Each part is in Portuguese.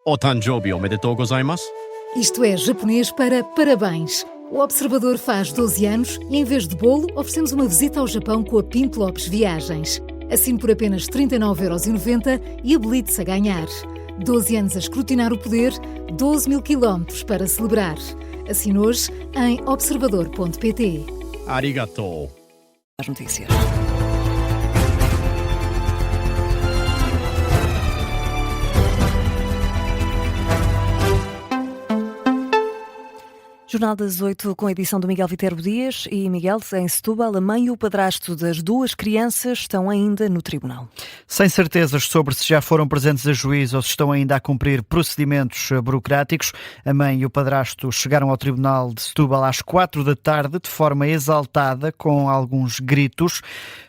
O Tanjoubi omedetou gozaimasu. Isto é japonês para parabéns. O Observador faz 12 anos e, em vez de bolo, oferecemos uma visita ao Japão com a Pinto Lopes Viagens. Assine por apenas 39,90€ e habilite-se a ganhar. 12 anos a escrutinar o poder, 12 mil quilómetros para celebrar. Assine hoje em observador.pt. Arigatou. As notícias. Jornal das 8 com a edição do Miguel Viterbo Dias e Miguel, em Setúbal, a mãe e o padrasto das duas crianças estão ainda no tribunal. Sem certezas sobre se já foram presentes a juízo ou se estão ainda a cumprir procedimentos burocráticos, a mãe e o padrasto chegaram ao tribunal de Setúbal às 4 da tarde de forma exaltada, com alguns gritos.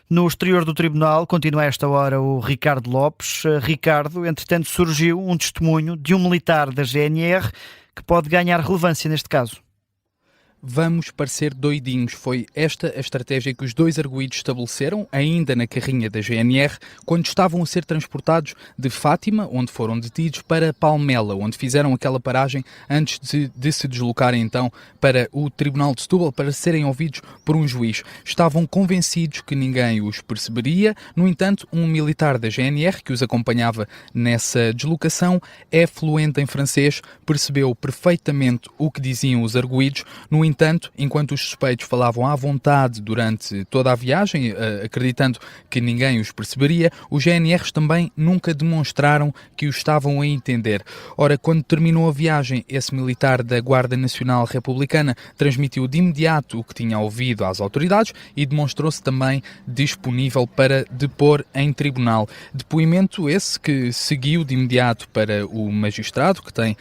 No exterior do tribunal continua a esta hora o Ricardo Lopes. Ricardo, entretanto, surgiu um testemunho de um militar da GNR que pode ganhar relevância neste caso. Vamos parecer doidinhos. Foi esta a estratégia que os dois arguidos estabeleceram, ainda na carrinha da GNR, quando estavam a ser transportados de Fátima, onde foram detidos, para Palmela, onde fizeram aquela paragem antes de se deslocarem então para o Tribunal de Setúbal para serem ouvidos por um juiz. Estavam convencidos que ninguém os perceberia. No entanto, um militar da GNR que os acompanhava nessa deslocação é fluente em francês, percebeu perfeitamente o que diziam os arguidos. No entanto, enquanto os suspeitos falavam à vontade durante toda a viagem, acreditando que ninguém os perceberia, os GNRs também nunca demonstraram que os estavam a entender. Ora, quando terminou a viagem, esse militar da Guarda Nacional Republicana transmitiu de imediato o que tinha ouvido às autoridades e demonstrou-se também disponível para depor em tribunal. Depoimento esse que seguiu de imediato para o magistrado, que tem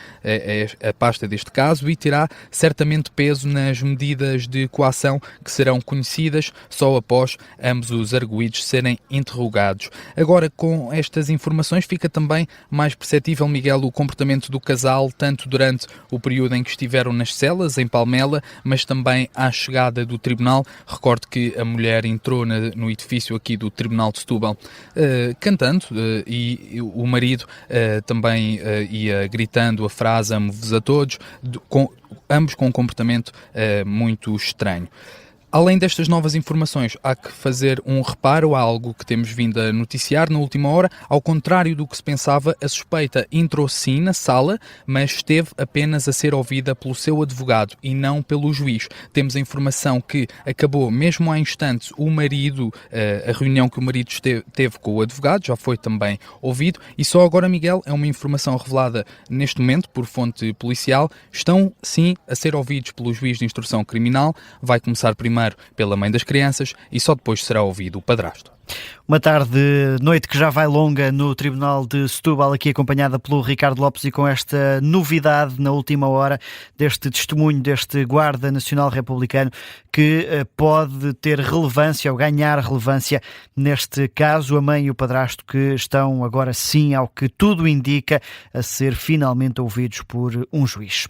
a pasta deste caso, e terá certamente peso nas medidas de coação que serão conhecidas só após ambos os arguidos serem interrogados. Agora, com estas informações, fica também mais perceptível, Miguel, o comportamento do casal, tanto durante o período em que estiveram nas celas, em Palmela, mas também à chegada do tribunal. Recordo que a mulher entrou no edifício aqui do Tribunal de Setúbal cantando e o marido também ia gritando a frase "amo-vos a todos", ambos com um comportamento muito estranho. Além destas novas informações, há que fazer um reparo a algo que temos vindo a noticiar na última hora. Ao contrário do que se pensava, a suspeita entrou sim na sala, mas esteve apenas a ser ouvida pelo seu advogado e não pelo juiz. Temos a informação que acabou mesmo há instantes o marido, a reunião que o marido teve com o advogado, já foi também ouvido, e só agora, Miguel, é uma informação revelada neste momento por fonte policial, estão sim a ser ouvidos pelo juiz de instrução criminal. Vai começar primeiro pela mãe das crianças e só depois será ouvido o padrasto. Uma noite que já vai longa no Tribunal de Setúbal, aqui acompanhada pelo Ricardo Lopes e com esta novidade na última hora deste testemunho deste Guarda Nacional Republicano que pode ter relevância ou ganhar relevância neste caso. A mãe e o padrasto que estão agora sim, ao que tudo indica, a ser finalmente ouvidos por um juiz.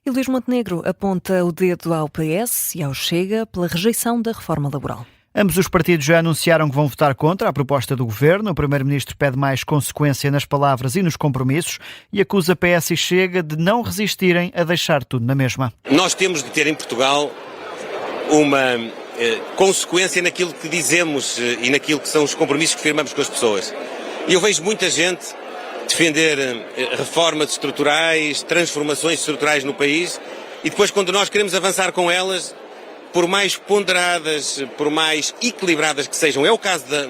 E Luís Montenegro aponta o dedo ao PS e ao Chega pela rejeição da reforma laboral. Ambos os partidos já anunciaram que vão votar contra a proposta do Governo. O Primeiro-Ministro pede mais consequência nas palavras e nos compromissos e acusa PS e Chega de não resistirem a deixar tudo na mesma. Nós temos de ter em Portugal uma consequência naquilo que dizemos e naquilo que são os compromissos que firmamos com as pessoas. E eu vejo muita gente defender reformas estruturais, transformações estruturais no país, e depois, quando nós queremos avançar com elas, por mais ponderadas, por mais equilibradas que sejam, é o caso da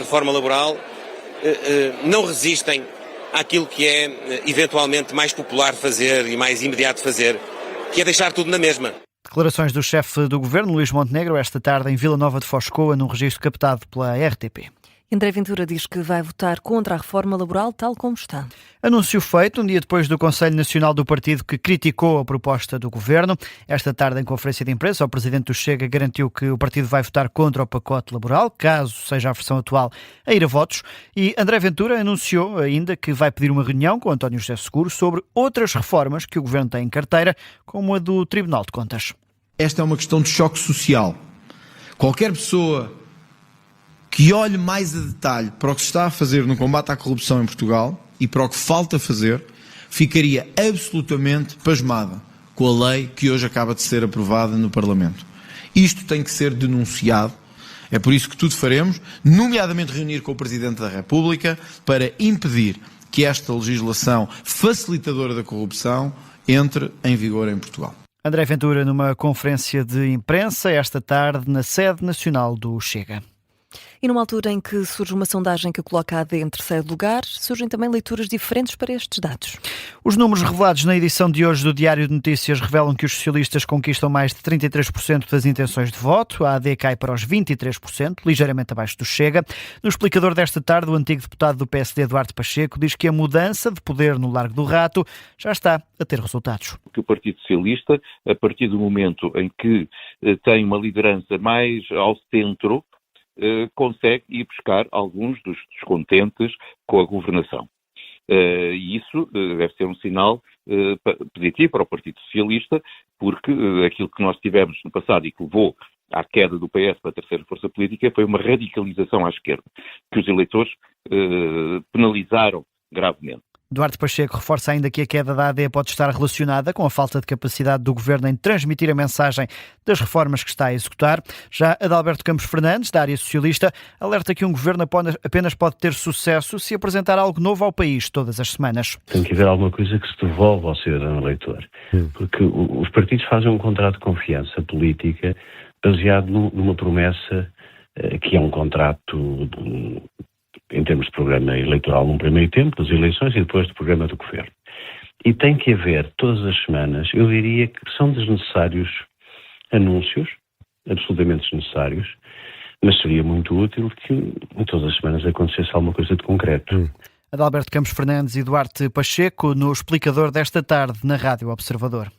reforma laboral, não resistem àquilo que é eventualmente mais popular fazer e mais imediato fazer, que é deixar tudo na mesma. Declarações do chefe do Governo, Luís Montenegro, esta tarde em Vila Nova de Foscoa, num registro captado pela RTP. André Ventura diz que vai votar contra a reforma laboral tal como está. Anúncio feito um dia depois do Conselho Nacional do Partido, que criticou a proposta do Governo. Esta tarde, em conferência de imprensa, o Presidente do Chega garantiu que o partido vai votar contra o pacote laboral, caso seja a versão atual a ir a votos. E André Ventura anunciou ainda que vai pedir uma reunião com António José Seguro sobre outras reformas que o Governo tem em carteira, como a do Tribunal de Contas. Esta é uma questão de choque social. Qualquer pessoa que olhe mais a detalhe para o que se está a fazer no combate à corrupção em Portugal e para o que falta fazer, ficaria absolutamente pasmada com a lei que hoje acaba de ser aprovada no Parlamento. Isto tem que ser denunciado. É por isso que tudo faremos, nomeadamente reunir com o Presidente da República para impedir que esta legislação facilitadora da corrupção entre em vigor em Portugal. André Ventura, numa conferência de imprensa esta tarde na sede nacional do Chega. E numa altura em que surge uma sondagem que coloca a AD em terceiro lugar, surgem também leituras diferentes para estes dados. Os números revelados na edição de hoje do Diário de Notícias revelam que os socialistas conquistam mais de 33% das intenções de voto, a AD cai para os 23%, ligeiramente abaixo do Chega. No explicador desta tarde, o antigo deputado do PSD, Duarte Pacheco, diz que a mudança de poder no Largo do Rato já está a ter resultados. Que o Partido Socialista, a partir do momento em que tem uma liderança mais ao centro, consegue ir buscar alguns dos descontentes com a governação. E isso deve ser um sinal positivo para o Partido Socialista, porque aquilo que nós tivemos no passado e que levou à queda do PS para a terceira força política foi uma radicalização à esquerda, que os eleitores penalizaram gravemente. Duarte Pacheco reforça ainda que a queda da AD pode estar relacionada com a falta de capacidade do governo em transmitir a mensagem das reformas que está a executar. Já Adalberto Campos Fernandes, da área socialista, alerta que um governo apenas pode ter sucesso se apresentar algo novo ao país todas as semanas. Tem que haver alguma coisa que se devolve ao cidadão eleitor, porque os partidos fazem um contrato de confiança política baseado numa promessa que é um contrato em termos de programa eleitoral num primeiro tempo, das eleições, e depois do programa do governo. E tem que haver, todas as semanas, eu diria que são desnecessários anúncios, absolutamente desnecessários, mas seria muito útil que em todas as semanas acontecesse alguma coisa de concreto. Adalberto Campos Fernandes e Duarte Pacheco, no explicador desta tarde, na Rádio Observador.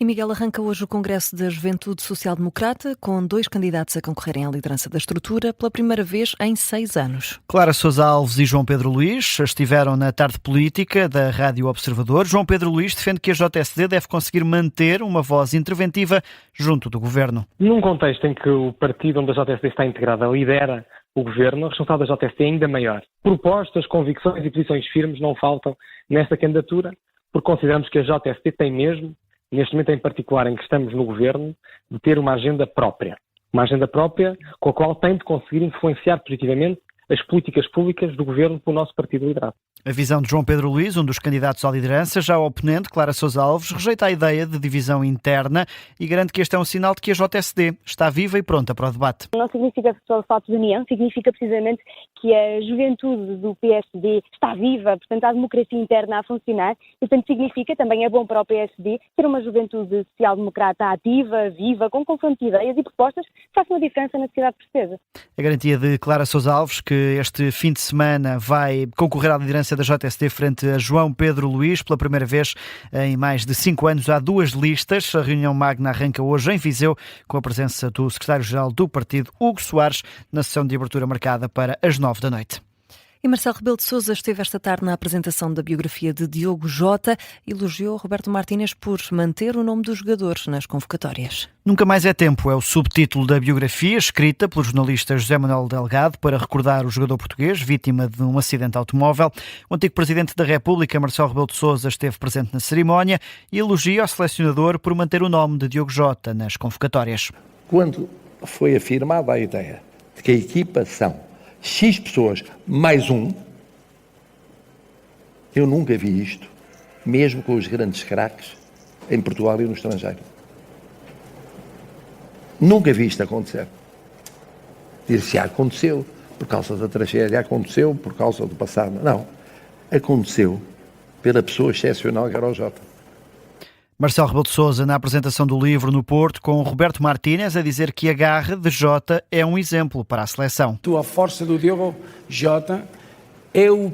E Miguel, arranca hoje o Congresso da Juventude Social Democrata, com 2 candidatos a concorrerem à liderança da estrutura pela primeira vez em 6 anos. Clara Sousa Alves e João Pedro Luís estiveram na tarde política da Rádio Observador. João Pedro Luís defende que a JSD deve conseguir manter uma voz interventiva junto do governo. Num contexto em que o partido onde a JSD está integrada lidera o governo, a responsabilidade da JSD é ainda maior. Propostas, convicções e posições firmes não faltam nesta candidatura, porque consideramos que a JSD tem mesmo, neste momento em particular em que estamos no governo, de ter uma agenda própria. Uma agenda própria com a qual tem de conseguir influenciar positivamente as políticas públicas do governo pelo nosso partido liderado. A visão de João Pedro Luís, um dos candidatos à liderança, já o oponente, Clara Sousa Alves, rejeita a ideia de divisão interna e garante que este é um sinal de que a JSD está viva e pronta para o debate. Não significa só o fato de união, significa precisamente que a juventude do PSD está viva, portanto há democracia interna a funcionar, e portanto significa, também é bom para o PSD, ter uma juventude social-democrata ativa, viva, com confronto de ideias e propostas que façam a diferença na sociedade portuguesa. A garantia de Clara Sousa Alves, que este fim de semana vai concorrer à liderança da JSD frente a João Pedro Luís, pela primeira vez em mais de 5 anos há 2 listas. A reunião magna arranca hoje em Viseu, com a presença do secretário-geral do partido, Hugo Soares, na sessão de abertura marcada para as 9 da noite. E Marcelo Rebelo de Sousa esteve esta tarde na apresentação da biografia de Diogo Jota e elogiou Roberto Martínez por manter o nome dos jogadores nas convocatórias. Nunca mais é tempo é o subtítulo da biografia, escrita pelo jornalista José Manuel Delgado para recordar o jogador português, vítima de um acidente automóvel. O antigo Presidente da República, Marcelo Rebelo de Sousa, esteve presente na cerimónia e elogia ao selecionador por manter o nome de Diogo Jota nas convocatórias. Quando foi afirmada a ideia de que a equipa são X pessoas mais um, eu nunca vi isto, mesmo com os grandes craques em Portugal e no estrangeiro. Nunca vi isto acontecer. Dir-se aconteceu, por causa da tragédia, aconteceu por causa do passado. Não, aconteceu pela pessoa excepcional que era o Jota. Marcelo Rebelo de Sousa na apresentação do livro no Porto, com Roberto Martínez a dizer que a garra de Jota é um exemplo para a seleção. A força do Diogo Jota,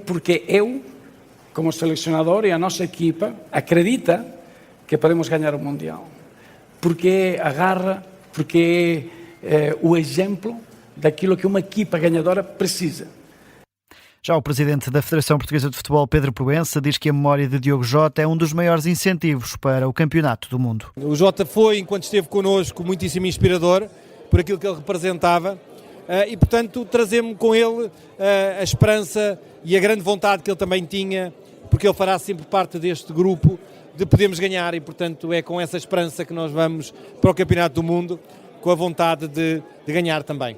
porque eu, como selecionador e a nossa equipa, acredita que podemos ganhar o Mundial. Porque a garra, porque é o exemplo daquilo que uma equipa ganhadora precisa. Já o presidente da Federação Portuguesa de Futebol, Pedro Proença, diz que a memória de Diogo Jota é um dos maiores incentivos para o Campeonato do Mundo. O Jota foi, enquanto esteve connosco, muitíssimo inspirador por aquilo que ele representava, e, portanto, trazemos com ele a esperança e a grande vontade que ele também tinha, porque ele fará sempre parte deste grupo, de podermos ganhar, e, portanto, é com essa esperança que nós vamos para o Campeonato do Mundo, com a vontade de ganhar também.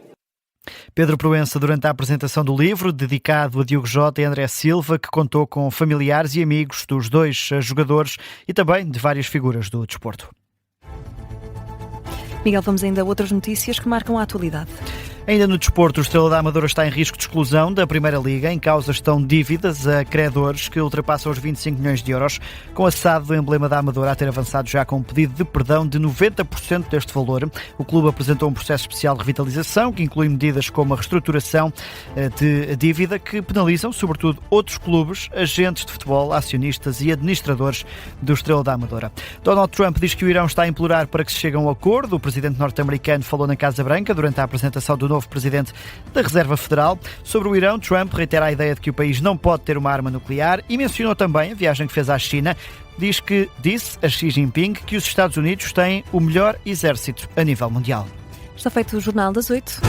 Pedro Proença, durante a apresentação do livro, dedicado a Diogo Jota e André Silva, que contou com familiares e amigos dos dois jogadores e também de várias figuras do desporto. Miguel, vamos ainda a outras notícias que marcam a atualidade. Ainda no desporto, o Estrela da Amadora está em risco de exclusão da Primeira Liga. Em causa estão dívidas a credores que ultrapassam os 25 milhões de euros, com a SAD do emblema da Amadora a ter avançado já com um pedido de perdão de 90% deste valor. O clube apresentou um processo especial de revitalização que inclui medidas como a reestruturação de dívida que penalizam, sobretudo, outros clubes, agentes de futebol, acionistas e administradores do Estrela da Amadora. Donald Trump diz que o Irão está a implorar para que se chegue a um acordo. O presidente norte-americano falou na Casa Branca durante a apresentação do novo presidente da Reserva Federal. Sobre o Irão, Trump reitera a ideia de que o país não pode ter uma arma nuclear e mencionou também a viagem que fez à China. Disse a Xi Jinping que os Estados Unidos têm o melhor exército a nível mundial. Está feito o Jornal das 8.